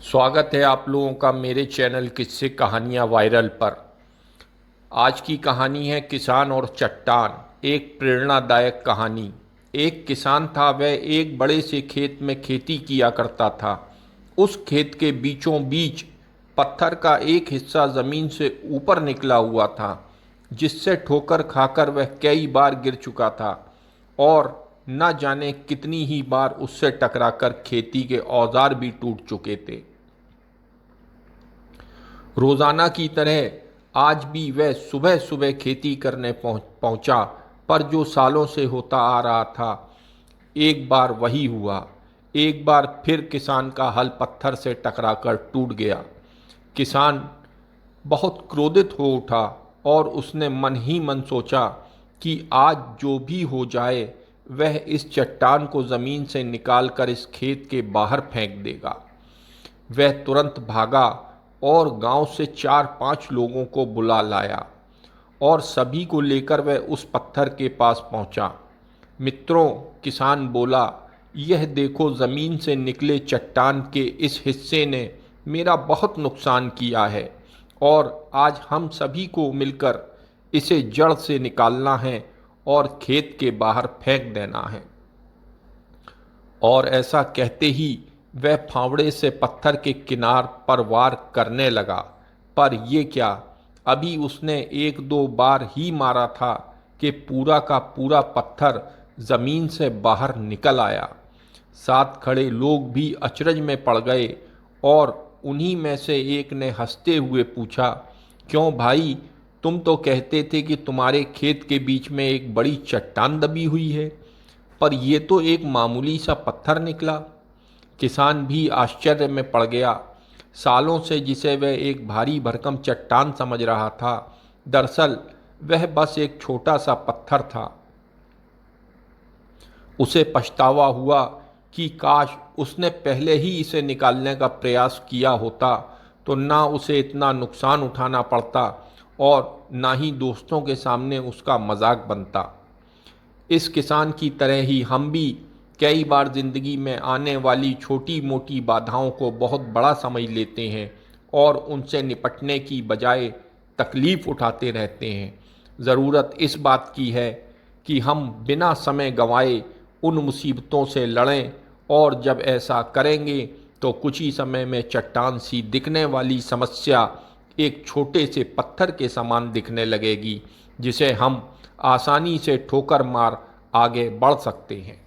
स्वागत है आप लोगों का मेरे चैनल किस्से कहानियाँ वायरल पर। आज की कहानी है किसान और चट्टान। एक प्रेरणादायक कहानी। एक किसान था, वह एक बड़े से खेत में खेती किया करता था। उस खेत के बीचों बीच पत्थर का एक हिस्सा ज़मीन से ऊपर निकला हुआ था, जिससे ठोकर खाकर वह कई बार गिर चुका था और न जाने कितनी ही बार उससे टकराकर खेती के औजार भी टूट चुके थे। रोजाना की तरह आज भी वह सुबह सुबह खेती करने पहुंचा, पर जो सालों से होता आ रहा था, एक बार वही हुआ। एक बार फिर किसान का हल पत्थर से टकराकर टूट गया। किसान बहुत क्रोधित हो उठा और उसने मन ही मन सोचा कि आज जो भी हो जाए, वह इस चट्टान को ज़मीन से निकालकर इस खेत के बाहर फेंक देगा। वह तुरंत भागा और गांव से 4-5 लोगों को बुला लाया और सभी को लेकर वह उस पत्थर के पास पहुंचा। मित्रों, किसान बोला, यह देखो, ज़मीन से निकले चट्टान के इस हिस्से ने मेरा बहुत नुकसान किया है और आज हम सभी को मिलकर इसे जड़ से निकालना है और खेत के बाहर फेंक देना है। और ऐसा कहते ही वह फावड़े से पत्थर के किनार पर वार करने लगा। पर ये क्या, अभी उसने 1-2 बार ही मारा था कि पूरा का पूरा पत्थर ज़मीन से बाहर निकल आया। साथ खड़े लोग भी अचरज में पड़ गए और उन्हीं में से एक ने हंसते हुए पूछा, क्यों भाई, तुम तो कहते थे कि तुम्हारे खेत के बीच में एक बड़ी चट्टान दबी हुई है, पर यह तो एक मामूली सा पत्थर निकला। किसान भी आश्चर्य में पड़ गया। सालों से जिसे वह एक भारी भरकम चट्टान समझ रहा था, दरअसल वह बस एक छोटा सा पत्थर था। उसे पछतावा हुआ कि काश उसने पहले ही इसे निकालने का प्रयास किया होता, तो ना उसे इतना नुकसान उठाना पड़ता और ना ही दोस्तों के सामने उसका मजाक बनता। इस किसान की तरह ही हम भी कई बार ज़िंदगी में आने वाली छोटी मोटी बाधाओं को बहुत बड़ा समझ लेते हैं और उनसे निपटने की बजाय तकलीफ़ उठाते रहते हैं। ज़रूरत इस बात की है कि हम बिना समय गंवाए उन मुसीबतों से लड़ें, और जब ऐसा करेंगे तो कुछ ही समय में चट्टान सी दिखने वाली समस्या एक छोटे से पत्थर के समान दिखने लगेगी, जिसे हम आसानी से ठोकर मार आगे बढ़ सकते हैं।